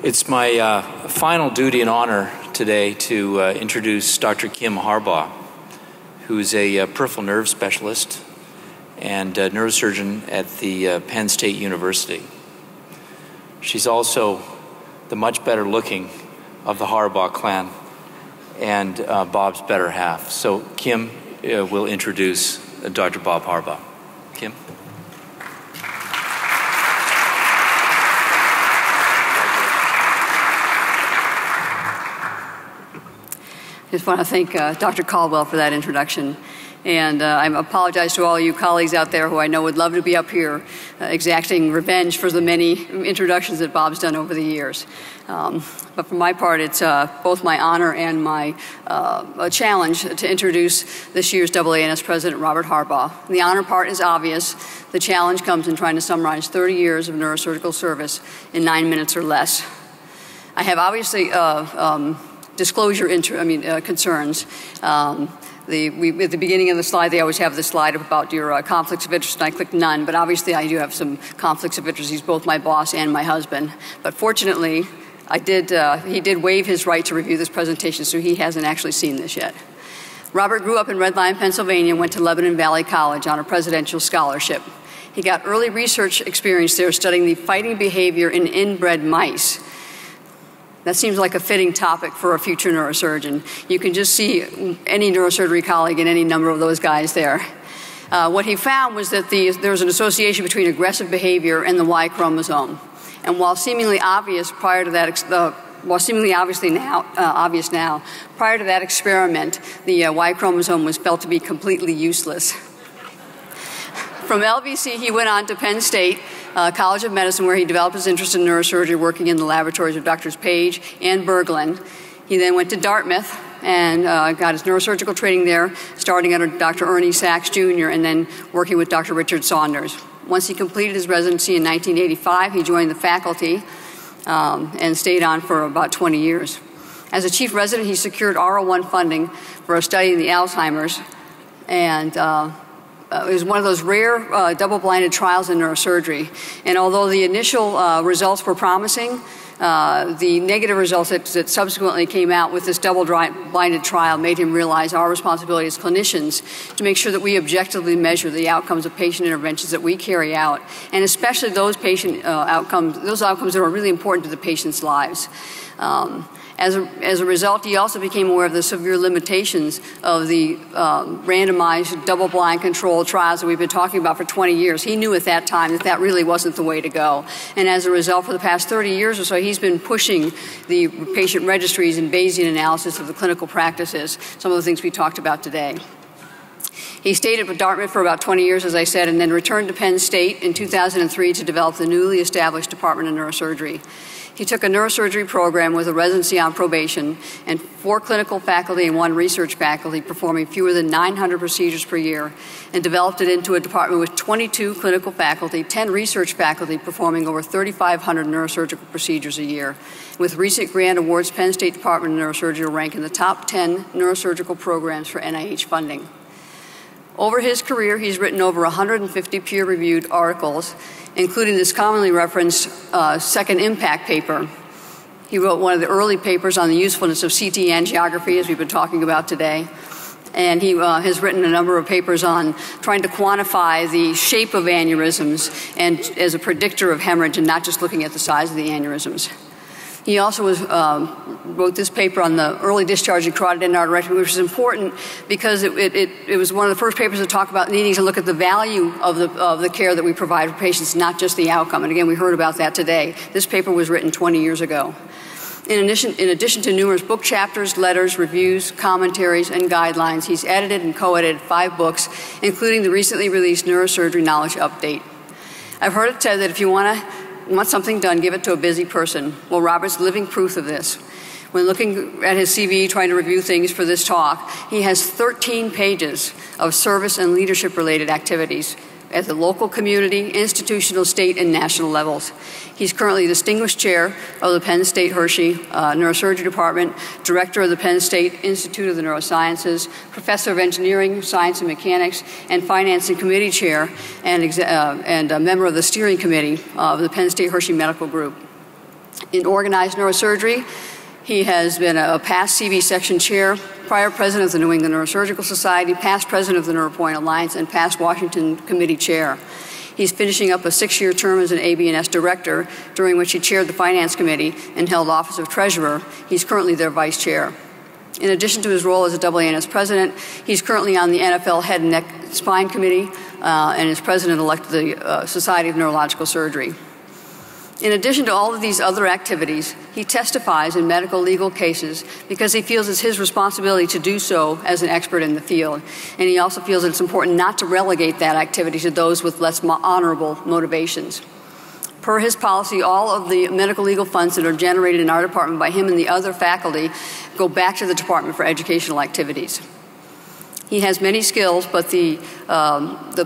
It's my final duty and honor today to introduce Dr. Kim Harbaugh, who's a peripheral nerve specialist and neurosurgeon at the Penn State University. She's also the much better looking of the Harbaugh clan and Bob's better half. So Kim will introduce Dr. Bob Harbaugh. Kim? I just want to thank Dr. Caldwell for that introduction. And I apologize to all you colleagues out there who I know would love to be up here exacting revenge for the many introductions that Bob's done over the years. But for my part, it's both my honor and my challenge to introduce this year's AANS President, Robert Harbaugh. The honor part is obvious. The challenge comes in trying to summarize 30 years of neurosurgical service in 9 minutes or less. I have obviously disclosure concerns. At the beginning of the slide, they always have the slide about your conflicts of interest, and I clicked none, but obviously I do have some conflicts of interest. He's both my boss and my husband. But fortunately, he did waive his right to review this presentation, so he hasn't actually seen this yet. Robert grew up in Red Lion, Pennsylvania, and went to Lebanon Valley College on a presidential scholarship. He got early research experience there studying the fighting behavior in inbred mice. That seems like a fitting topic for a future neurosurgeon. You can just see any neurosurgery colleague and any number of those guys there. What he found was that there was an association between aggressive behavior and the Y chromosome. And while seemingly obvious prior to that, obvious now, prior to that experiment, the Y chromosome was felt to be completely useless. From LVC, he went on to Penn State College of Medicine, where he developed his interest in neurosurgery, working in the laboratories of Drs. Page and Berglund. He then went to Dartmouth and got his neurosurgical training there, starting under Dr. Ernest Sachs Jr. and then working with Dr. Richard Saunders. Once he completed his residency in 1985, he joined the faculty and stayed on for about 20 years. As a chief resident, he secured R01 funding for a study in the Alzheimer's, and it was one of those rare double-blinded trials in neurosurgery. And although the initial results were promising, the negative results that subsequently came out with this double-blinded trial made him realize our responsibility as clinicians to make sure that we objectively measure the outcomes of patient interventions that we carry out, and especially those patient outcomes that are really important to the patient's lives. As a result, he also became aware of the severe limitations of the randomized, double-blind controlled trials that we've been talking about for 20 years. He knew at that time that that really wasn't the way to go. And as a result, for the past 30 years or so, he's been pushing the patient registries and Bayesian analysis of the clinical practices, some of the things we talked about today. He stayed at Dartmouth for about 20 years, as I said, and then returned to Penn State in 2003 to develop the newly established Department of Neurosurgery. He took a neurosurgery program with a residency on probation and 4 clinical faculty and 1 research faculty performing fewer than 900 procedures per year, and developed it into a department with 22 clinical faculty, 10 research faculty performing over 3,500 neurosurgical procedures a year. With recent grant awards, Penn State Department of Neurosurgery will rank in the top 10 neurosurgical programs for NIH funding. Over his career, he's written over 150 peer-reviewed articles, including this commonly referenced second impact paper. He wrote one of the early papers on the usefulness of CT angiography, as we've been talking about today. And he has written a number of papers on trying to quantify the shape of aneurysms and as a predictor of hemorrhage and not just looking at the size of the aneurysms. He also wrote this paper on the early discharge in carotid endarterectomy, which is important because it was one of the first papers to talk about needing to look at the value of the care that we provide for patients, not just the outcome. And again, we heard about that today. This paper was written 20 years ago. In addition to numerous book chapters, letters, reviews, commentaries, and guidelines, he's edited and co-edited 5 books, including the recently released Neurosurgery Knowledge Update. I've heard it said that if you want something done, give it to a busy person. Well, Robert's living proof of this. When looking at his CV, trying to review things for this talk, he has 13 pages of service and leadership-related activities at the local, community, institutional, state, and national levels. He's currently Distinguished Chair of the Penn State Hershey Neurosurgery Department, Director of the Penn State Institute of the Neurosciences, Professor of Engineering, Science and Mechanics, and Finance and Committee Chair, and a member of the Steering Committee of the Penn State Hershey Medical Group. In organized neurosurgery, he has been a past CV section chair, prior president of the New England Neurosurgical Society, past president of the NeuroPoint Alliance, and past Washington Committee chair. He's finishing up a 6-year term as an AANS director, during which he chaired the Finance Committee and held office of treasurer. He's currently their vice chair. In addition to his role as a AANS president, he's currently on the NFL Head and Neck Spine Committee and is president-elect of the Society of Neurological Surgery. In addition to all of these other activities, he testifies in medical legal cases because he feels it's his responsibility to do so as an expert in the field. And he also feels that it's important not to relegate that activity to those with less honorable motivations. Per his policy, all of the medical legal funds that are generated in our department by him and the other faculty go back to the Department for Educational Activities. He has many skills, but the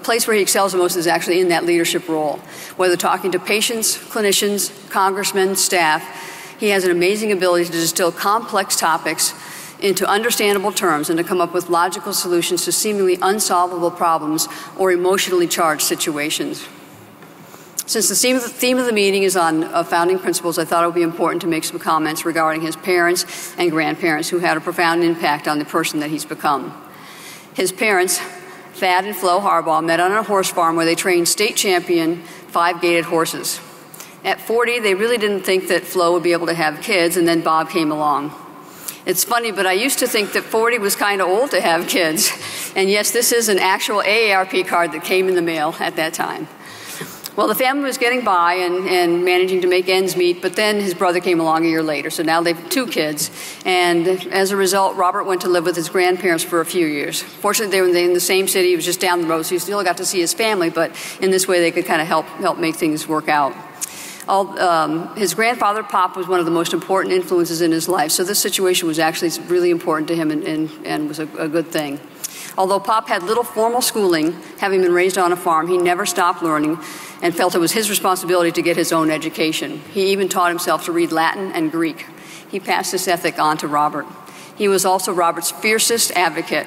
place where he excels the most is actually in that leadership role. Whether talking to patients, clinicians, congressmen, staff, he has an amazing ability to distill complex topics into understandable terms and to come up with logical solutions to seemingly unsolvable problems or emotionally charged situations. Since the theme of the meeting is on founding principles, I thought it would be important to make some comments regarding his parents and grandparents who had a profound impact on the person that he's become. His parents, Thad and Flo Harbaugh, met on a horse farm where they trained state champion 5-gaited horses. At 40, they really didn't think that Flo would be able to have kids, and then Bob came along. It's funny, but I used to think that 40 was kind of old to have kids. And yes, this is an actual AARP card that came in the mail at that time. Well, the family was getting by and managing to make ends meet, but then his brother came along a year later, so now they have 2 kids. And as a result, Robert went to live with his grandparents for a few years. Fortunately, they were in the same city. He was just down the road, so he still got to see his family, but in this way they could kind of help make things work out. His grandfather, Pop, was one of the most important influences in his life, so this situation was actually really important to him and was a good thing. Although Pop had little formal schooling, having been raised on a farm, he never stopped learning and felt it was his responsibility to get his own education. He even taught himself to read Latin and Greek. He passed this ethic on to Robert. He was also Robert's fiercest advocate.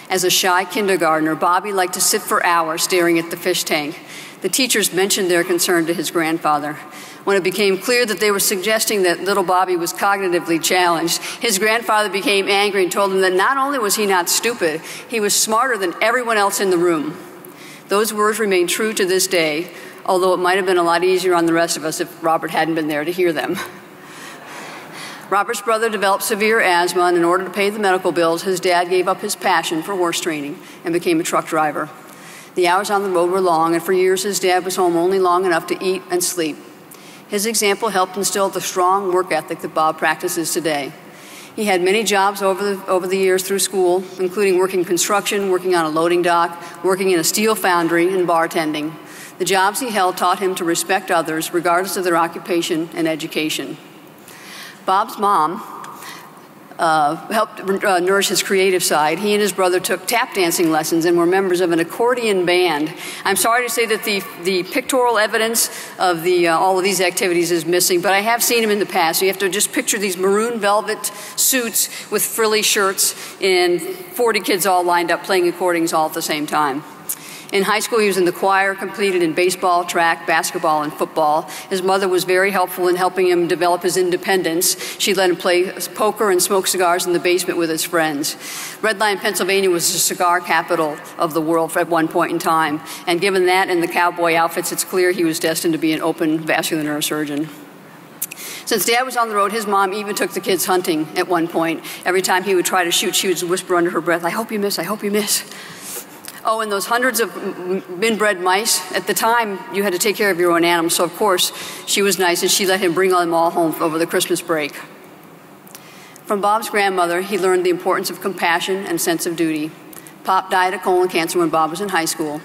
As a shy kindergartner, Bobby liked to sit for hours staring at the fish tank. The teachers mentioned their concern to his grandfather. When it became clear that they were suggesting that little Bobby was cognitively challenged, his grandfather became angry and told him that not only was he not stupid, he was smarter than everyone else in the room. Those words remain true to this day, although it might have been a lot easier on the rest of us if Robert hadn't been there to hear them. Robert's brother developed severe asthma, and in order to pay the medical bills, his dad gave up his passion for horse training and became a truck driver. The hours on the road were long, and for years his dad was home only long enough to eat and sleep. His example helped instill the strong work ethic that Bob practices today. He had many jobs over the years through school, including working construction, working on a loading dock, working in a steel foundry, and bartending. The jobs he held taught him to respect others, regardless of their occupation and education. Bob's mom helped nourish his creative side. He and his brother took tap dancing lessons and were members of an accordion band. I'm sorry to say that the pictorial evidence of all of these activities is missing, but I have seen him in the past. So you have to just picture these maroon velvet suits with frilly shirts and 40 kids all lined up playing accordions all at the same time. In high school, he was in the choir, competed in baseball, track, basketball, and football. His mother was very helpful in helping him develop his independence. She let him play poker and smoke cigars in the basement with his friends. Red Lion, Pennsylvania was the cigar capital of the world at one point in time. And given that and the cowboy outfits, it's clear he was destined to be an open vascular neurosurgeon. Since Dad was on the road, his mom even took the kids hunting at one point. Every time he would try to shoot, she would whisper under her breath, "I hope you miss, I hope you miss." Oh, and those hundreds of inbred mice, at the time, you had to take care of your own animals, so of course, she was nice and she let him bring them all home over the Christmas break. From Bob's grandmother, he learned the importance of compassion and sense of duty. Pop died of colon cancer when Bob was in high school.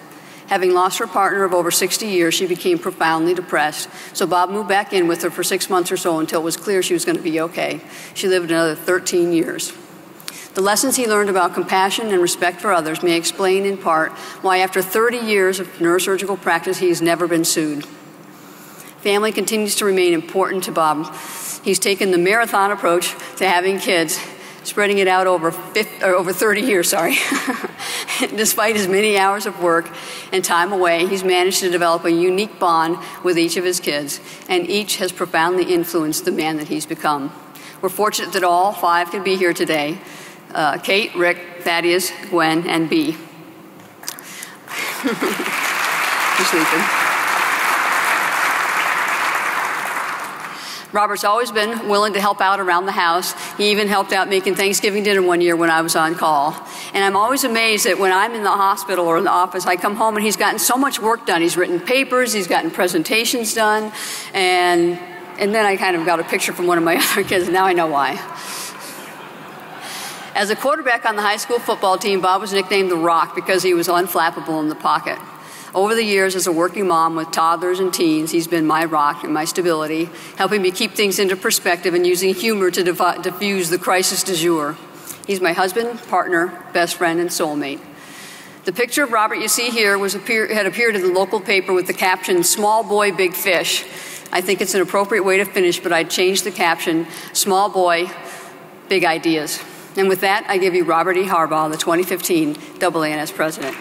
Having lost her partner of over 60 years, she became profoundly depressed, so Bob moved back in with her for 6 months or so until it was clear she was going to be okay. She lived another 13 years. The lessons he learned about compassion and respect for others may explain in part why after 30 years of neurosurgical practice, he's never been sued. Family continues to remain important to Bob. He's taken the marathon approach to having kids, spreading it out over 30 years, Despite his many hours of work and time away, he's managed to develop a unique bond with each of his kids, and each has profoundly influenced the man that he's become. We're fortunate that all 5 can be here today. Kate, Rick, Thaddeus, Gwen, and Bea. You're sleeping. Robert's always been willing to help out around the house. He even helped out making Thanksgiving dinner one year when I was on call. And I'm always amazed that when I'm in the hospital or in the office, I come home and he's gotten so much work done. He's written papers, he's gotten presentations done, and then I kind of got a picture from one of my other kids, and now I know why. As a quarterback on the high school football team, Bob was nicknamed the Rock because he was unflappable in the pocket. Over the years, as a working mom with toddlers and teens, he's been my rock and my stability, helping me keep things into perspective and using humor to diffuse the crisis du jour. He's my husband, partner, best friend, and soulmate. The picture of Robert you see here had appeared in the local paper with the caption, "Small Boy, Big Fish." I think it's an appropriate way to finish, but I'd change the caption, "Small Boy, Big Ideas." And with that, I give you Robert E. Harbaugh, the 2015 AANS President.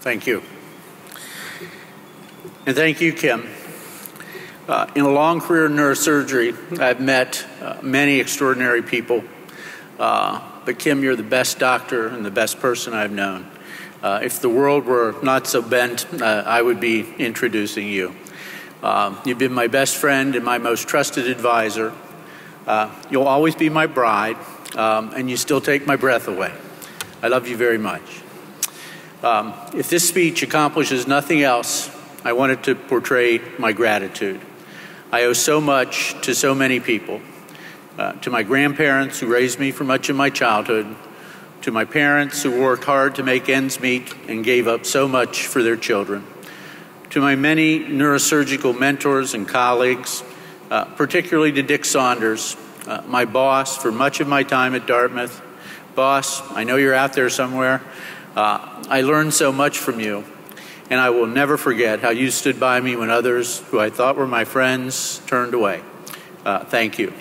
Thank you. And thank you, Kim. In a long career in neurosurgery, I've met many extraordinary people, but Kim, you're the best doctor and the best person I've known. If the world were not so bent, I would be introducing you. You've been my best friend and my most trusted advisor. You'll always be my bride, and you still take my breath away. I love you very much. If this speech accomplishes nothing else, I wanted to portray my gratitude. I owe so much to so many people, to my grandparents who raised me for much of my childhood, to my parents who worked hard to make ends meet and gave up so much for their children, to my many neurosurgical mentors and colleagues, particularly to Dick Saunders, my boss for much of my time at Dartmouth. Boss, I know you're out there somewhere. I learned so much from you, and I will never forget how you stood by me when others who I thought were my friends turned away. Thank you.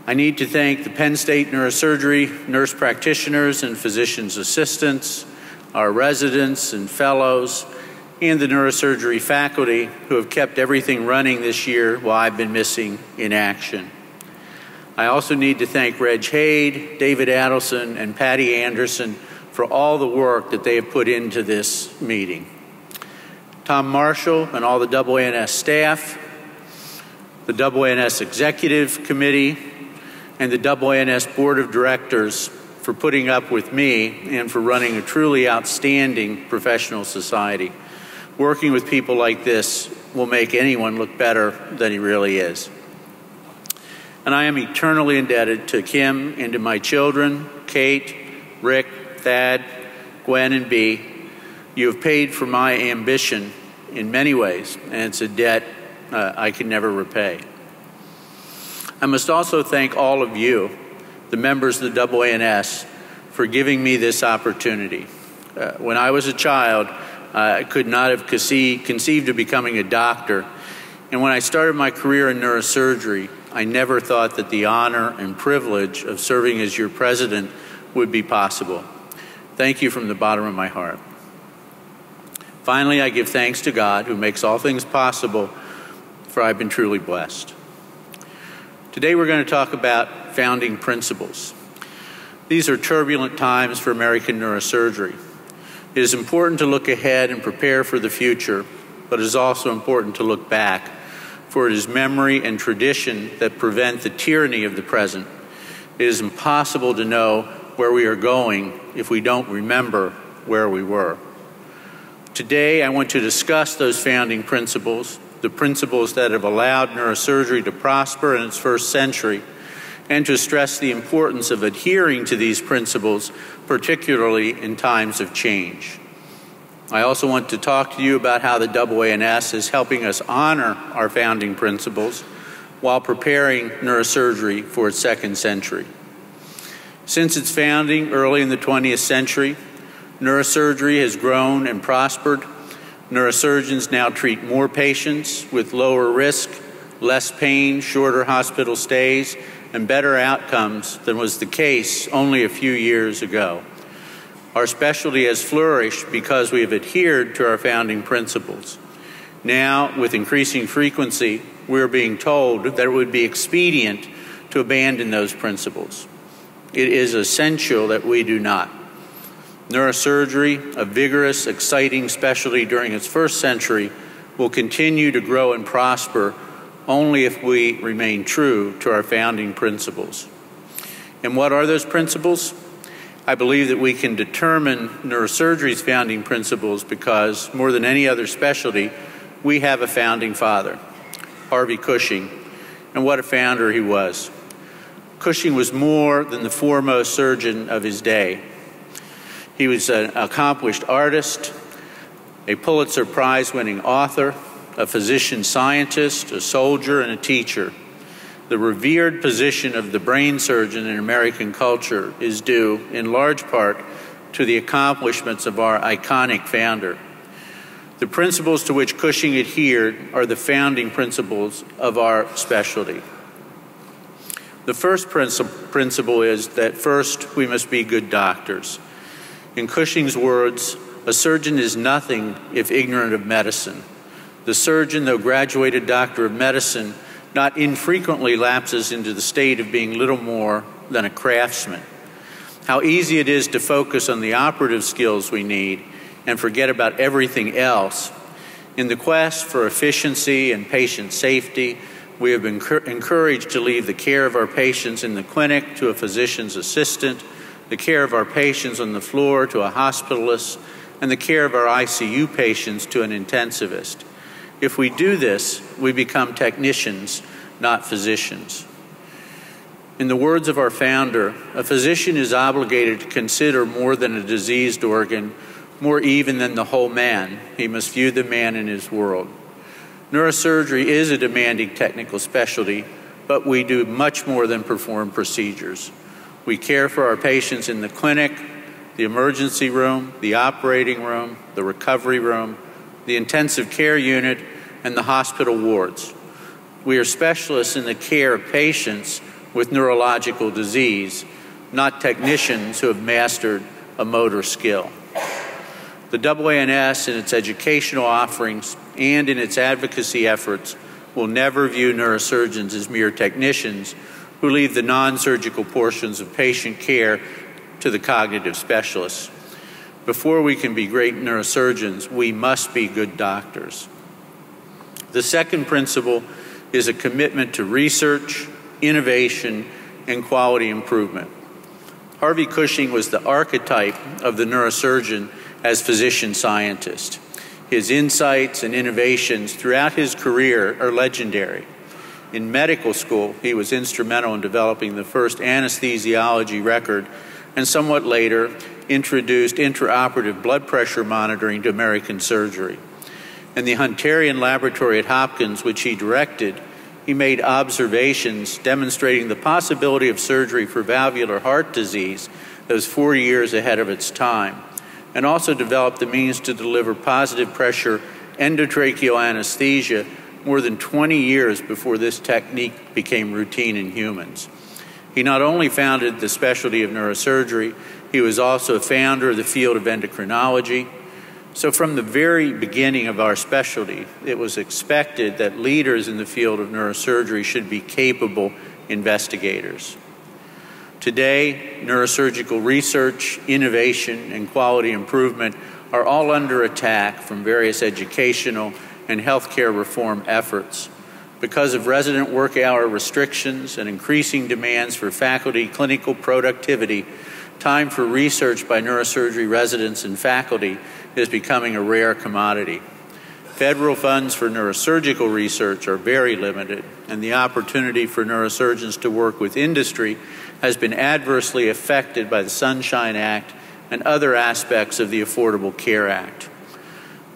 I need to thank the Penn State Neurosurgery nurse practitioners and physician's assistants, our residents and fellows, and the neurosurgery faculty who have kept everything running this year while I've been missing in action. I also need to thank Reg Haid, David Adelson, and Patty Anderson for all the work that they have put into this meeting. Tom Marshall and all the AANS staff, the AANS Executive Committee, and the AANS Board of Directors for putting up with me and for running a truly outstanding professional society. Working with people like this will make anyone look better than he really is. And I am eternally indebted to Kim and to my children, Kate, Rick, Thad, Gwen, and Bea. You have paid for my ambition in many ways, and it's a debt I can never repay. I must also thank all of you, the members of the AANS, for giving me this opportunity. When I was a child, I could not have conceived of becoming a doctor, and when I started my career in neurosurgery, I never thought that the honor and privilege of serving as your president would be possible. Thank you from the bottom of my heart. Finally, I give thanks to God who makes all things possible, for I've been truly blessed. Today we're going to talk about founding principles. These are turbulent times for American neurosurgery. It is important to look ahead and prepare for the future, but it is also important to look back, for it is memory and tradition that prevent the tyranny of the present. It is impossible to know where we are going if we don't remember where we were. Today, I want to discuss those founding principles, the principles that have allowed neurosurgery to prosper in its first century, and to stress the importance of adhering to these principles, particularly in times of change. I also want to talk to you about how the AANS is helping us honor our founding principles, while preparing neurosurgery for its second century. Since its founding early in the 20th century, neurosurgery has grown and prospered. Neurosurgeons now treat more patients with lower risk, less pain, shorter hospital stays, and better outcomes than was the case only a few years ago. Our specialty has flourished because we have adhered to our founding principles. Now, with increasing frequency, we're being told that it would be expedient to abandon those principles. It is essential that we do not. Neurosurgery, a vigorous, exciting specialty during its first century, will continue to grow and prosper only if we remain true to our founding principles. And what are those principles? I believe that we can determine neurosurgery's founding principles because, more than any other specialty, we have a founding father, Harvey Cushing, and what a founder he was. Cushing was more than the foremost surgeon of his day. He was an accomplished artist, a Pulitzer Prize-winning author, a physician-scientist, a soldier, and a teacher. The revered position of the brain surgeon in American culture is due, in large part, to the accomplishments of our iconic founder. The principles to which Cushing adhered are the founding principles of our specialty. The first principle is that first we must be good doctors. In Cushing's words, a surgeon is nothing if ignorant of medicine. The surgeon, though graduated doctor of medicine, not infrequently lapses into the state of being little more than a craftsman. How easy it is to focus on the operative skills we need and forget about everything else. In the quest for efficiency and patient safety, we have been encouraged to leave the care of our patients in the clinic to a physician's assistant, the care of our patients on the floor to a hospitalist, and the care of our ICU patients to an intensivist. If we do this, we become technicians, not physicians. In the words of our founder, a physician is obligated to consider more than a diseased organ, more even than the whole man. He must view the man in his world. Neurosurgery is a demanding technical specialty, but we do much more than perform procedures. We care for our patients in the clinic, the emergency room, the operating room, the recovery room, the intensive care unit, and the hospital wards. We are specialists in the care of patients with neurological disease, not technicians who have mastered a motor skill. The AANS in its educational offerings and in its advocacy efforts will never view neurosurgeons as mere technicians who leave the non-surgical portions of patient care to the cognitive specialists. Before we can be great neurosurgeons, we must be good doctors. The second principle is a commitment to research, innovation, and quality improvement. Harvey Cushing was the archetype of the neurosurgeon as physician-scientist. His insights and innovations throughout his career are legendary. In medical school, he was instrumental in developing the first anesthesiology record and somewhat later introduced intraoperative blood pressure monitoring to American surgery. In the Hunterian laboratory at Hopkins, which he directed, he made observations demonstrating the possibility of surgery for valvular heart disease that was 40 years ahead of its time, and also developed the means to deliver positive pressure endotracheal anesthesia more than 20 years before this technique became routine in humans. He not only founded the specialty of neurosurgery, he was also a founder of the field of endocrinology. So from the very beginning of our specialty, it was expected that leaders in the field of neurosurgery should be capable investigators. Today, neurosurgical research, innovation, and quality improvement are all under attack from various educational and healthcare reform efforts. Because of resident work hour restrictions and increasing demands for faculty clinical productivity, time for research by neurosurgery residents and faculty is becoming a rare commodity. Federal funds for neurosurgical research are very limited, and the opportunity for neurosurgeons to work with industry has been adversely affected by the Sunshine Act and other aspects of the Affordable Care Act.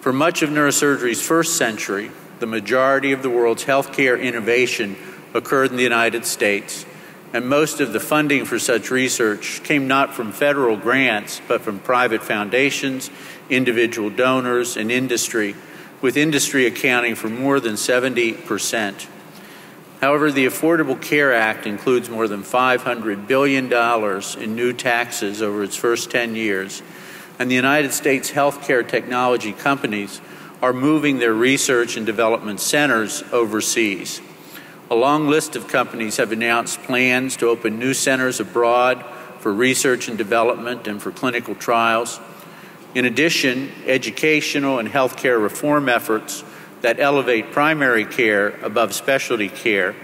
For much of neurosurgery's first century, the majority of the world's healthcare innovation occurred in the United States, and most of the funding for such research came not from federal grants, but from private foundations, individual donors, and industry, with industry accounting for more than 70%. However, the Affordable Care Act includes more than $500 billion in new taxes over its first 10 years, and the United States healthcare technology companies are moving their research and development centers overseas. A long list of companies have announced plans to open new centers abroad for research and development and for clinical trials. In addition, educational and healthcare reform efforts that elevate primary care above specialty care,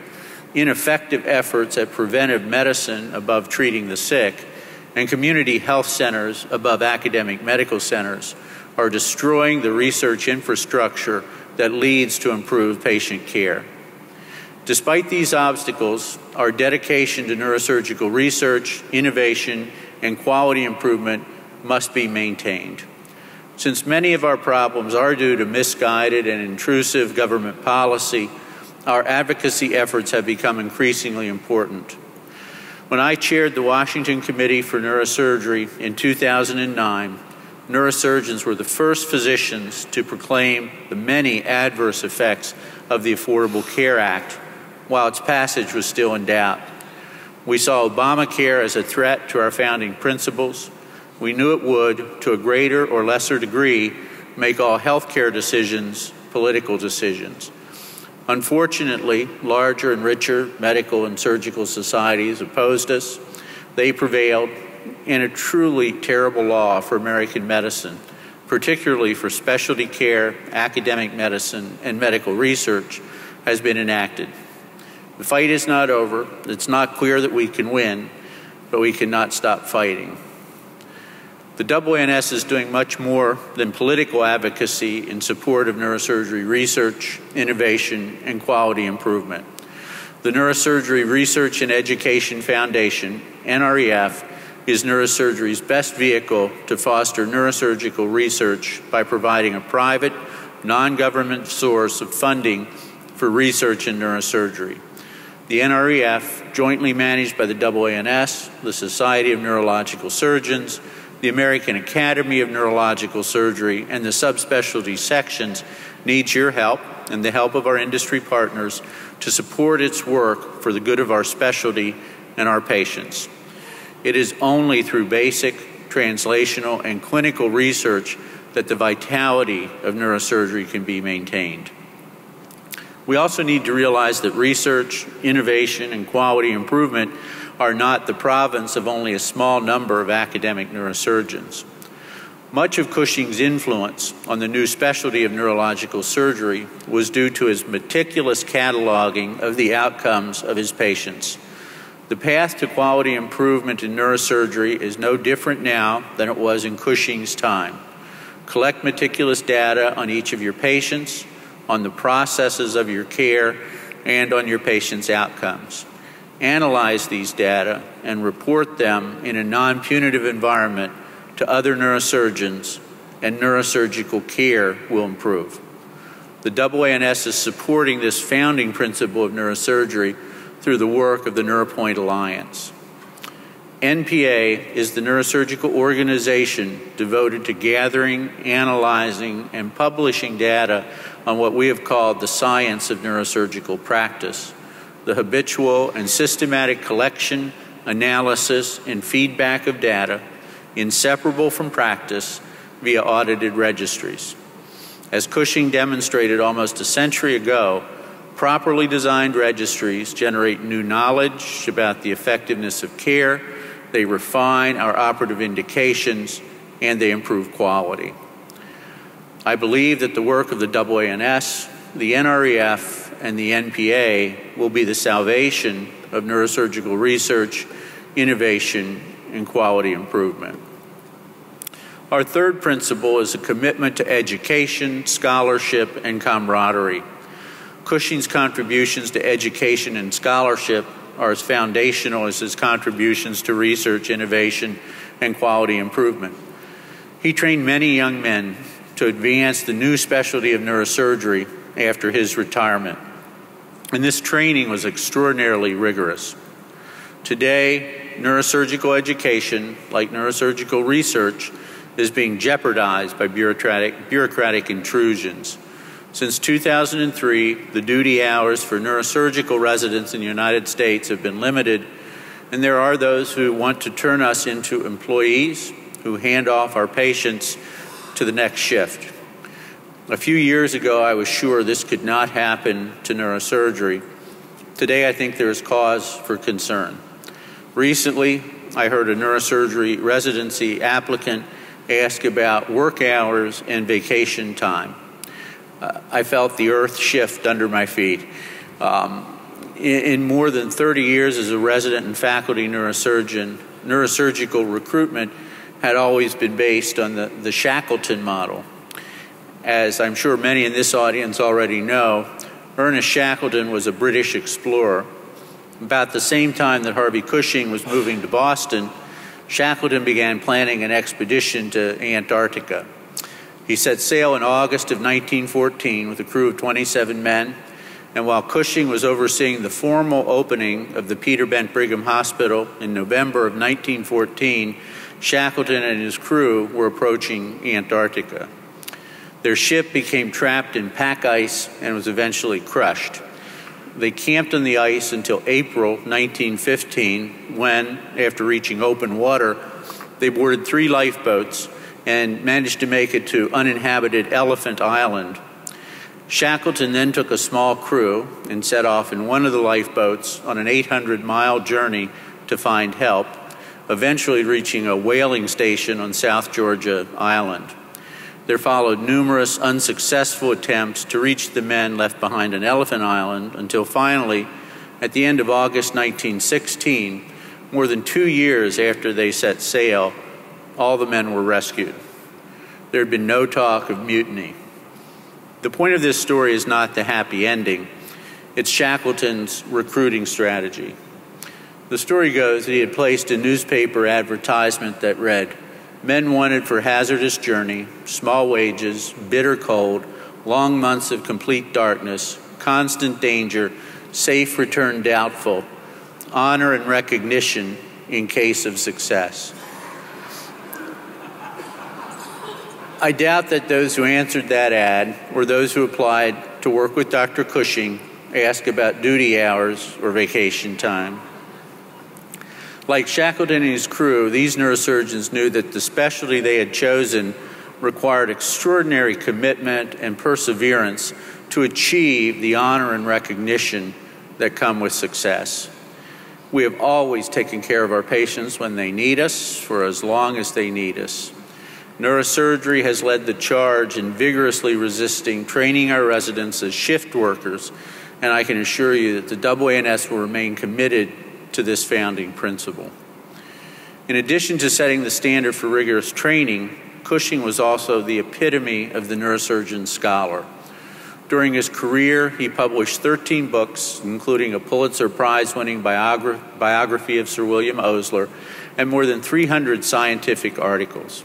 ineffective efforts at preventive medicine above treating the sick, and community health centers above academic medical centers are destroying the research infrastructure that leads to improved patient care. Despite these obstacles, our dedication to neurosurgical research, innovation, and quality improvement must be maintained. Since many of our problems are due to misguided and intrusive government policy, our advocacy efforts have become increasingly important. When I chaired the Washington Committee for Neurosurgery in 2009, neurosurgeons were the first physicians to proclaim the many adverse effects of the Affordable Care Act while its passage was still in doubt. We saw Obamacare as a threat to our founding principles. We knew it would, to a greater or lesser degree, make all healthcare decisions political decisions. Unfortunately, larger and richer medical and surgical societies opposed us. They prevailed, and a truly terrible law for American medicine, particularly for specialty care, academic medicine, and medical research, has been enacted. The fight is not over. It's not clear that we can win, but we cannot stop fighting. The AANS is doing much more than political advocacy in support of neurosurgery research, innovation, and quality improvement. The Neurosurgery Research and Education Foundation, NREF, is neurosurgery's best vehicle to foster neurosurgical research by providing a private, non-government source of funding for research in neurosurgery. The NREF, jointly managed by the AANS, the Society of Neurological Surgeons, the American Academy of Neurological Surgery, and the subspecialty sections, needs your help and the help of our industry partners to support its work for the good of our specialty and our patients. It is only through basic, translational, and clinical research that the vitality of neurosurgery can be maintained. We also need to realize that research, innovation, and quality improvement are not the province of only a small number of academic neurosurgeons. Much of Cushing's influence on the new specialty of neurological surgery was due to his meticulous cataloging of the outcomes of his patients. The path to quality improvement in neurosurgery is no different now than it was in Cushing's time. Collect meticulous data on each of your patients, on the processes of your care, and on your patients' outcomes. Analyze these data and report them in a non-punitive environment to other neurosurgeons, and neurosurgical care will improve. The AANS is supporting this founding principle of neurosurgery through the work of the NeuroPoint Alliance. NPA is the neurosurgical organization devoted to gathering, analyzing, and publishing data on what we have called the science of neurosurgical practice, the habitual and systematic collection, analysis, and feedback of data, inseparable from practice, via audited registries. As Cushing demonstrated almost a century ago, properly designed registries generate new knowledge about the effectiveness of care, they refine our operative indications, and they improve quality. I believe that the work of the AANS, the NREF, and the NPA will be the salvation of neurosurgical research, innovation, and quality improvement. Our third principle is a commitment to education, scholarship, and camaraderie. Cushing's contributions to education and scholarship are as foundational as his contributions to research, innovation, and quality improvement. He trained many young men to advance the new specialty of neurosurgery after his retirement. and this training was extraordinarily rigorous. Today, neurosurgical education, like neurosurgical research, is being jeopardized by bureaucratic intrusions. Since 2003, the duty hours for neurosurgical residents in the United States have been limited, and there are those who want to turn us into employees who hand off our patients to the next shift. A few years ago, I was sure this could not happen to neurosurgery. Today, I think there is cause for concern. Recently, I heard a neurosurgery residency applicant ask about work hours and vacation time. I felt the earth shift under my feet. In more than 30 years as a resident and faculty neurosurgeon, neurosurgical recruitment had always been based on the Shackleton model. As I'm sure many in this audience already know, Ernest Shackleton was a British explorer. About the same time that Harvey Cushing was moving to Boston, Shackleton began planning an expedition to Antarctica. He set sail in August of 1914 with a crew of 27 men, and while Cushing was overseeing the formal opening of the Peter Bent Brigham Hospital in November of 1914, Shackleton and his crew were approaching Antarctica. Their ship became trapped in pack ice and was eventually crushed. They camped on the ice until April 1915 when, after reaching open water, they boarded 3 lifeboats and managed to make it to uninhabited Elephant Island. Shackleton then took a small crew and set off in one of the lifeboats on an 800-mile journey to find help, eventually reaching a whaling station on South Georgia Island. There followed numerous unsuccessful attempts to reach the men left behind on Elephant Island until finally, at the end of August 1916, more than 2 years after they set sail, all the men were rescued. There had been no talk of mutiny. The point of this story is not the happy ending. It's Shackleton's recruiting strategy. The story goes that he had placed a newspaper advertisement that read, "Men wanted for hazardous journey, small wages, bitter cold, long months of complete darkness, constant danger, safe return doubtful, honor and recognition in case of success." I doubt that those who answered that ad or those who applied to work with Dr. Cushing asked about duty hours or vacation time. Like Shackleton and his crew, these neurosurgeons knew that the specialty they had chosen required extraordinary commitment and perseverance to achieve the honor and recognition that come with success. We have always taken care of our patients when they need us, for as long as they need us. Neurosurgery has led the charge in vigorously resisting training our residents as shift workers, and I can assure you that the AANS will remain committed to this founding principle. In addition to setting the standard for rigorous training, Cushing was also the epitome of the neurosurgeon scholar. During his career, he published 13 books, including a Pulitzer Prize-winning biography of Sir William Osler, and more than 300 scientific articles.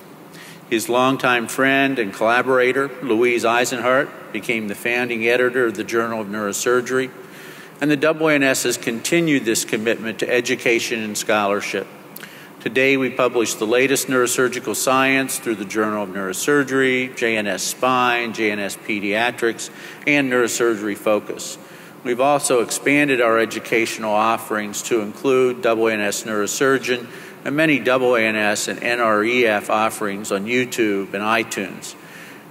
His longtime friend and collaborator, Louise Eisenhart, became the founding editor of the Journal of Neurosurgery, and the AANS has continued this commitment to education and scholarship. Today, we publish the latest neurosurgical science through the Journal of Neurosurgery, JNS Spine, JNS Pediatrics, and Neurosurgery Focus. We've also expanded our educational offerings to include AANS Neurosurgeon and many AANS and NREF offerings on YouTube and iTunes.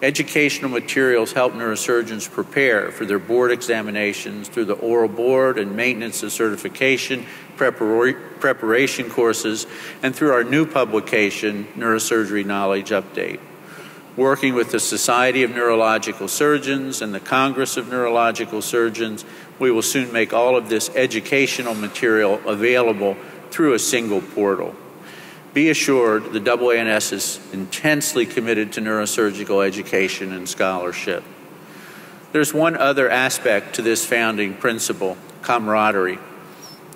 Educational materials help neurosurgeons prepare for their board examinations through the oral board and maintenance of certification preparation courses, and through our new publication, Neurosurgery Knowledge Update. Working with the Society of Neurological Surgeons and the Congress of Neurological Surgeons, we will soon make all of this educational material available through a single portal. Be assured the AANS is intensely committed to neurosurgical education and scholarship. There's one other aspect to this founding principle, camaraderie.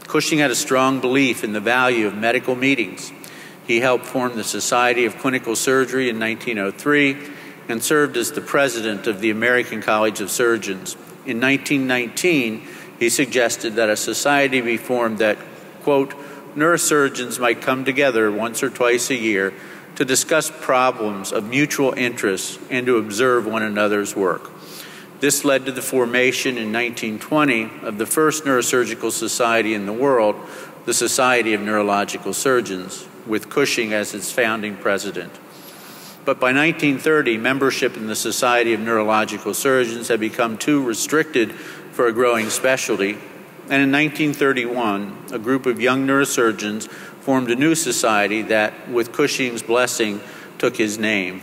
Cushing had a strong belief in the value of medical meetings. He helped form the Society of Clinical Surgery in 1903 and served as the president of the American College of Surgeons. In 1919, he suggested that a society be formed that, quote, neurosurgeons might come together once or twice a year to discuss problems of mutual interest and to observe one another's work. This led to the formation in 1920 of the first neurosurgical society in the world, the Society of Neurological Surgeons, with Cushing as its founding president. But by 1930, membership in the Society of Neurological Surgeons had become too restricted for a growing specialty, and in 1931, a group of young neurosurgeons formed a new society that, with Cushing's blessing, took his name.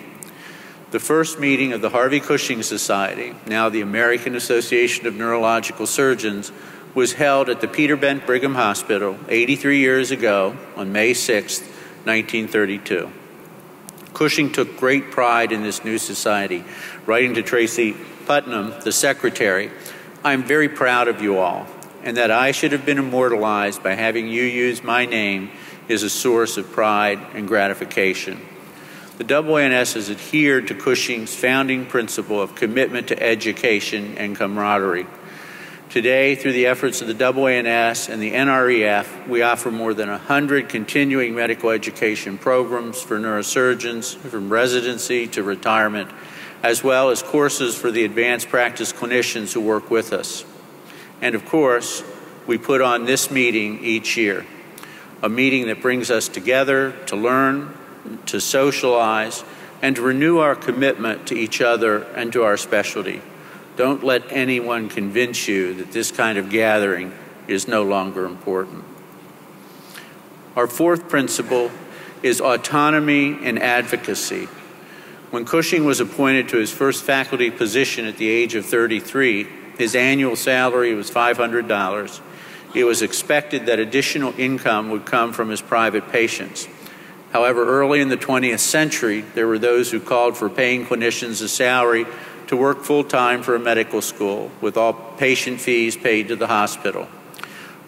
The first meeting of the Harvey Cushing Society, now the American Association of Neurological Surgeons, was held at the Peter Bent Brigham Hospital 83 years ago on May 6, 1932. Cushing took great pride in this new society, writing to Tracy Putnam, the secretary, "I am very proud of you all, and that I should have been immortalized by having you use my name is a source of pride and gratification." The AANS has adhered to Cushing's founding principle of commitment to education and camaraderie. Today, through the efforts of the AANS and the NREF, we offer more than 100 continuing medical education programs for neurosurgeons, from residency to retirement, as well as courses for the advanced practice clinicians who work with us. And of course, we put on this meeting each year, a meeting that brings us together to learn, to socialize, and to renew our commitment to each other and to our specialty. Don't let anyone convince you that this kind of gathering is no longer important. Our fourth principle is autonomy and advocacy. When Cushing was appointed to his first faculty position at the age of 33, his annual salary was $500. It was expected that additional income would come from his private patients. However, early in the 20th century, there were those who called for paying clinicians a salary to work full-time for a medical school, with all patient fees paid to the hospital.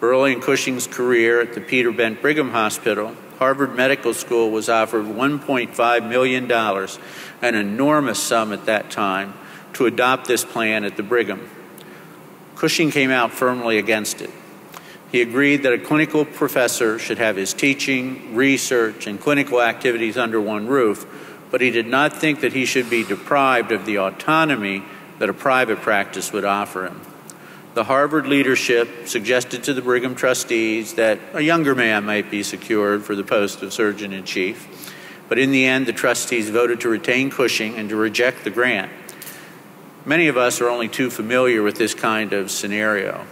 Early in Cushing's career at the Peter Bent Brigham Hospital, Harvard Medical School was offered $1.5 million, an enormous sum at that time, to adopt this plan at the Brigham. Cushing came out firmly against it. He agreed that a clinical professor should have his teaching, research, and clinical activities under one roof, but he did not think that he should be deprived of the autonomy that a private practice would offer him. The Harvard leadership suggested to the Brigham trustees that a younger man might be secured for the post of surgeon-in-chief, but in the end, the trustees voted to retain Cushing and to reject the grant. Many of us are only too familiar with this kind of scenario.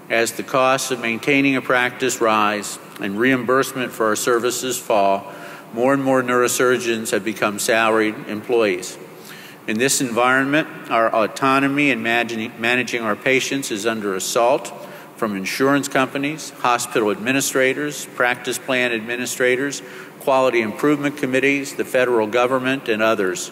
As the costs of maintaining a practice rise and reimbursement for our services fall, more and more neurosurgeons have become salaried employees. In this environment, our autonomy in managing our patients is under assault from insurance companies, hospital administrators, practice plan administrators, quality improvement committees, the federal government, and others.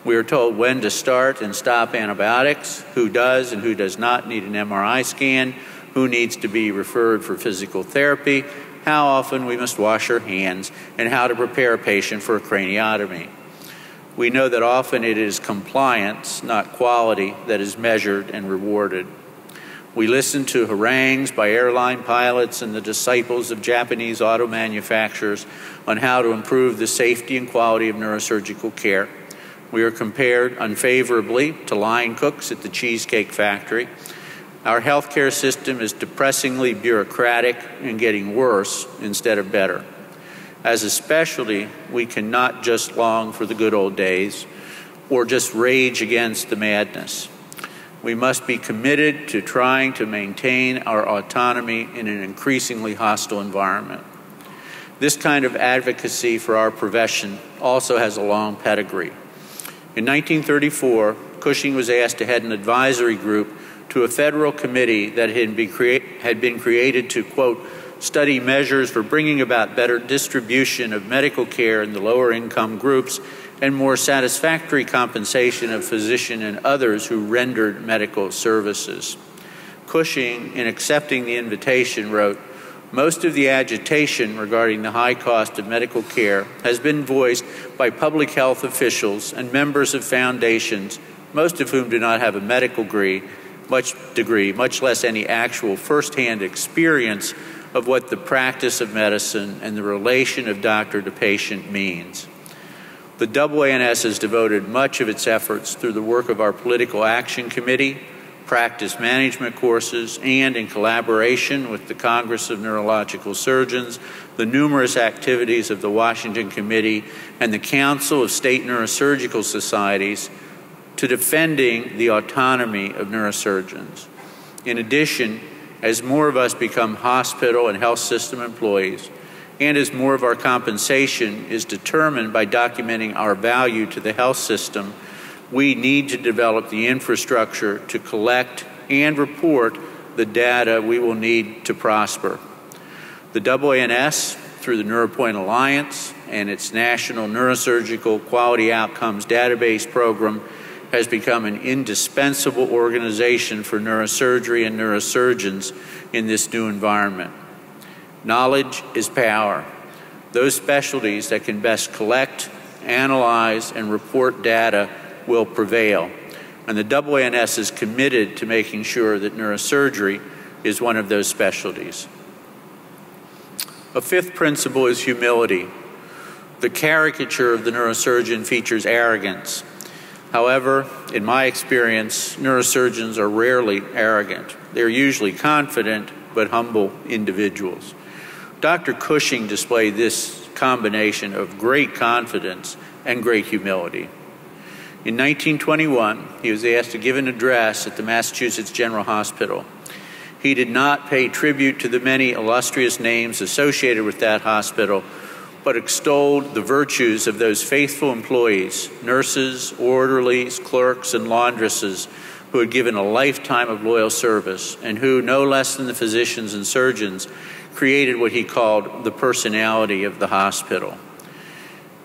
We are told when to start and stop antibiotics, who does and who does not need an MRI scan, who needs to be referred for physical therapy, how often we must wash our hands, and how to prepare a patient for a craniotomy. We know that often it is compliance, not quality, that is measured and rewarded. We listen to harangues by airline pilots and the disciples of Japanese auto manufacturers on how to improve the safety and quality of neurosurgical care. We are compared unfavorably to line cooks at the Cheesecake Factory. Our healthcare system is depressingly bureaucratic and getting worse instead of better. As a specialty, we cannot just long for the good old days or just rage against the madness. We must be committed to trying to maintain our autonomy in an increasingly hostile environment. This kind of advocacy for our profession also has a long pedigree. In 1934, Cushing was asked to head an advisory group to a federal committee that had been created to, quote, study measures for bringing about better distribution of medical care in the lower income groups and more satisfactory compensation of physicians and others who rendered medical services. Cushing, in accepting the invitation, wrote, "Most of the agitation regarding the high cost of medical care has been voiced by public health officials and members of foundations, most of whom do not have a medical degree, much less any actual firsthand experience of what the practice of medicine and the relation of doctor to patient means. The AANS has devoted much of its efforts through the work of our Political Action Committee, practice management courses, and in collaboration with the Congress of Neurological Surgeons, the numerous activities of the Washington Committee, and the Council of State Neurosurgical Societies to defending the autonomy of neurosurgeons. In addition, as more of us become hospital and health system employees, and as more of our compensation is determined by documenting our value to the health system, we need to develop the infrastructure to collect and report the data we will need to prosper. The AANS, through the NeuroPoint Alliance and its National Neurosurgical Quality Outcomes Database Program, has become an indispensable organization for neurosurgery and neurosurgeons in this new environment. Knowledge is power. Those specialties that can best collect, analyze, and report data will prevail. And the AANS is committed to making sure that neurosurgery is one of those specialties. A fifth principle is humility. The caricature of the neurosurgeon features arrogance. However, in my experience, neurosurgeons are rarely arrogant. They're usually confident but humble individuals. Dr. Cushing displayed this combination of great confidence and great humility. In 1921, he was asked to give an address at the Massachusetts General Hospital. He did not pay tribute to the many illustrious names associated with that hospital, but extolled the virtues of those faithful employees, nurses, orderlies, clerks, and laundresses who had given a lifetime of loyal service and who, no less than the physicians and surgeons, created what he called the personality of the hospital.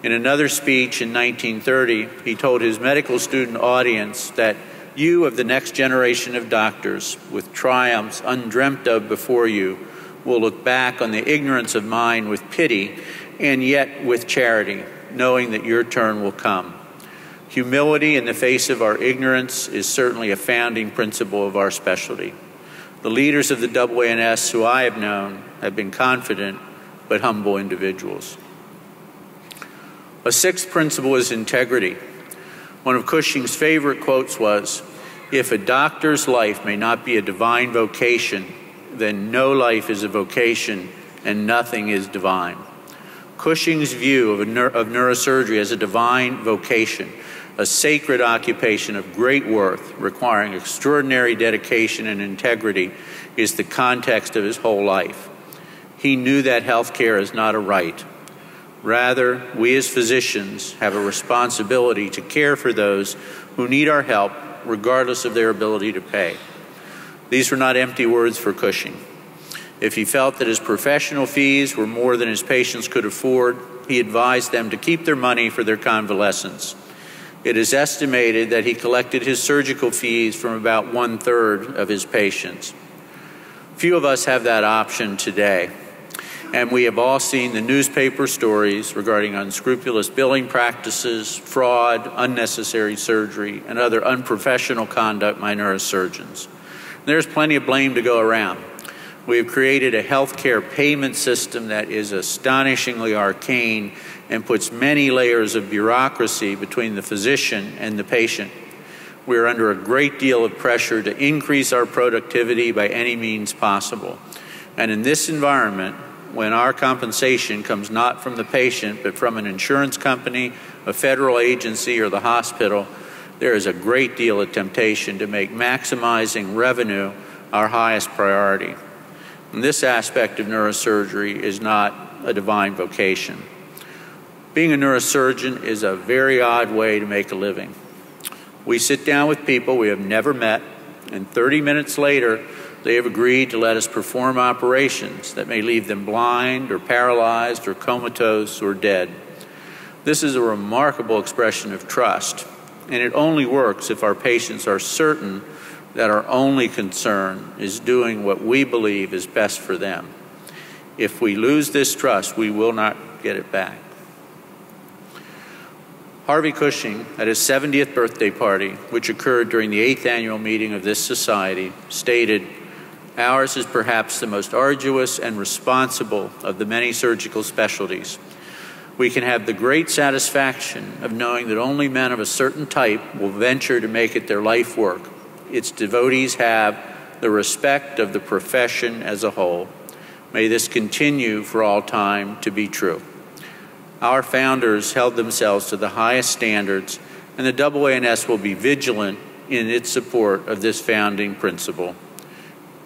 In another speech in 1930, he told his medical student audience that you of the next generation of doctors, with triumphs undreamt of before you, will look back on the ignorance of mine with pity and yet with charity, knowing that your turn will come. Humility in the face of our ignorance is certainly a founding principle of our specialty. The leaders of the AANS who I have known have been confident but humble individuals. A sixth principle is integrity. One of Cushing's favorite quotes was, "If a doctor's life may not be a divine vocation, then no life is a vocation and nothing is divine." Cushing's view of neurosurgery as a divine vocation, a sacred occupation of great worth requiring extraordinary dedication and integrity, is the context of his whole life. He knew that healthcare is not a right. Rather, we as physicians have a responsibility to care for those who need our help regardless of their ability to pay. These were not empty words for Cushing. If he felt that his professional fees were more than his patients could afford, he advised them to keep their money for their convalescence. It is estimated that he collected his surgical fees from about 1/3 of his patients. Few of us have that option today, and we have all seen the newspaper stories regarding unscrupulous billing practices, fraud, unnecessary surgery, and other unprofessional conduct by neurosurgeons. There's plenty of blame to go around. We have created a healthcare payment system that is astonishingly arcane and puts many layers of bureaucracy between the physician and the patient. We are under a great deal of pressure to increase our productivity by any means possible. And in this environment, when our compensation comes not from the patient but from an insurance company, a federal agency, or the hospital, there is a great deal of temptation to make maximizing revenue our highest priority. And this aspect of neurosurgery is not a divine vocation. Being a neurosurgeon is a very odd way to make a living. We sit down with people we have never met, and 30 minutes later, they have agreed to let us perform operations that may leave them blind or paralyzed or comatose or dead. This is a remarkable expression of trust, and it only works if our patients are certain that our only concern is doing what we believe is best for them. If we lose this trust, we will not get it back. Harvey Cushing, at his 70th birthday party, which occurred during the 8th annual meeting of this society, stated, "Ours is perhaps the most arduous and responsible of the many surgical specialties. We can have the great satisfaction of knowing that only men of a certain type will venture to make it their life work. Its devotees have the respect of the profession as a whole. May this continue for all time to be true." Our founders held themselves to the highest standards, and the AANS will be vigilant in its support of this founding principle.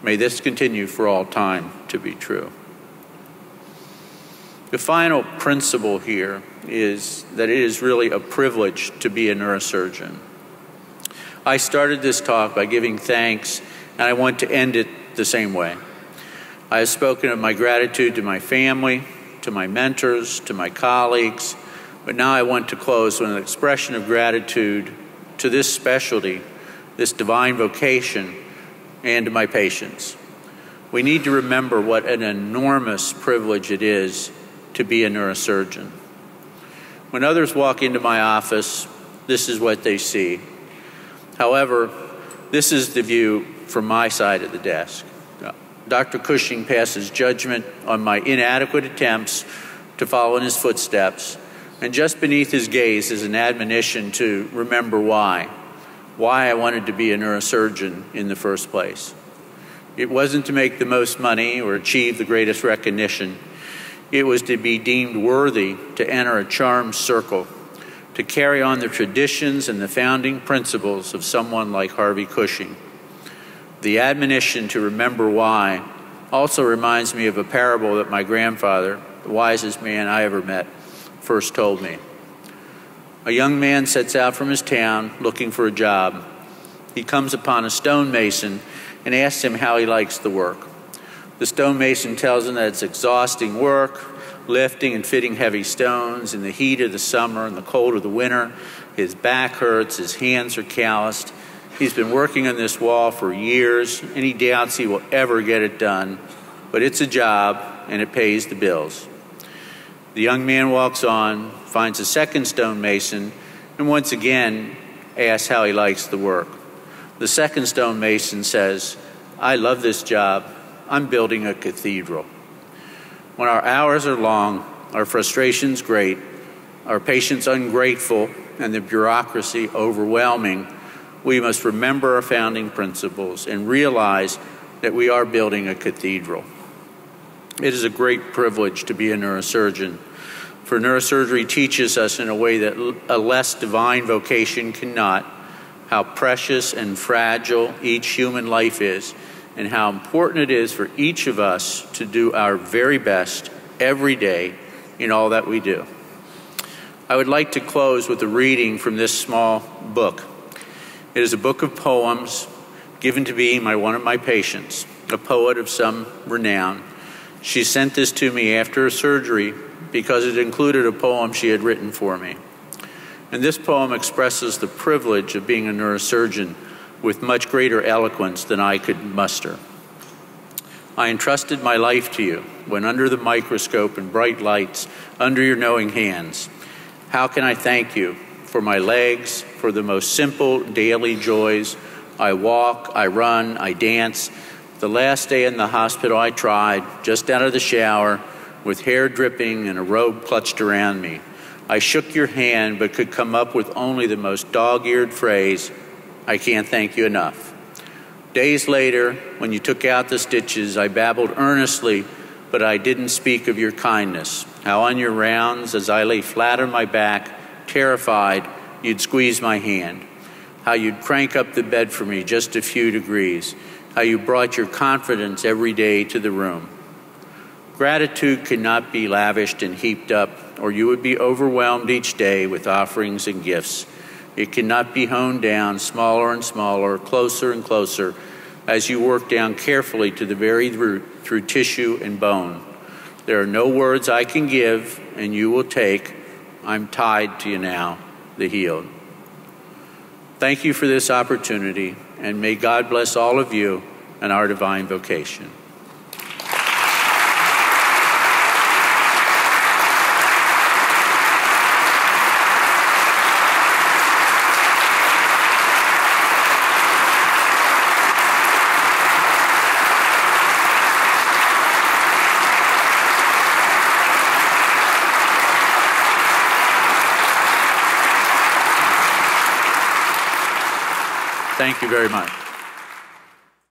May this continue for all time to be true. The final principle here is that it is really a privilege to be a neurosurgeon. I started this talk by giving thanks, and I want to end it the same way. I have spoken of my gratitude to my family, to my mentors, to my colleagues, but now I want to close with an expression of gratitude to this specialty, this divine vocation, and to my patients. We need to remember what an enormous privilege it is to be a neurosurgeon. When others walk into my office, this is what they see. However, this is the view from my side of the desk. Dr. Cushing passes judgment on my inadequate attempts to follow in his footsteps, and just beneath his gaze is an admonition to remember why I wanted to be a neurosurgeon in the first place. It wasn't to make the most money or achieve the greatest recognition. It was to be deemed worthy to enter a charmed circle, to carry on the traditions and the founding principles of someone like Harvey Cushing. The admonition to remember why also reminds me of a parable that my grandfather, the wisest man I ever met, first told me. A young man sets out from his town looking for a job. He comes upon a stonemason and asks him how he likes the work. The stonemason tells him that it's exhausting work, lifting and fitting heavy stones in the heat of the summer and the cold of the winter. His back hurts, his hands are calloused. He's been working on this wall for years, and he doubts he will ever get it done, but it's a job, and it pays the bills. The young man walks on, finds a second stonemason, and once again asks how he likes the work. The second stonemason says, "I love this job. I'm building a cathedral." When our hours are long, our frustrations great, our patients ungrateful, and the bureaucracy overwhelming, we must remember our founding principles and realize that we are building a cathedral. It is a great privilege to be a neurosurgeon, for neurosurgery teaches us in a way that a less divine vocation cannot, how precious and fragile each human life is, and how important it is for each of us to do our very best every day in all that we do. I would like to close with a reading from this small book. It is a book of poems given to me by one of my patients, a poet of some renown. She sent this to me after a surgery because it included a poem she had written for me. And this poem expresses the privilege of being a neurosurgeon with much greater eloquence than I could muster. I entrusted my life to you when under the microscope and bright lights under your knowing hands. How can I thank you for my legs, for the most simple daily joys? I walk, I run, I dance. The last day in the hospital I tried, just out of the shower, with hair dripping and a robe clutched around me. I shook your hand but could come up with only the most dog-eared phrase, "I can't thank you enough." Days later, when you took out the stitches, I babbled earnestly, but I didn't speak of your kindness. How on your rounds, as I lay flat on my back, terrified, you'd squeeze my hand. How you'd crank up the bed for me just a few degrees. How you brought your confidence every day to the room. Gratitude cannot be lavished and heaped up, or you would be overwhelmed each day with offerings and gifts. It cannot be honed down smaller and smaller, closer and closer, as you work down carefully to the very root through tissue and bone. There are no words I can give, and you will take. I'm tied to you now, the healed. Thank you for this opportunity, and may God bless all of you and our divine vocation. Thank you very much.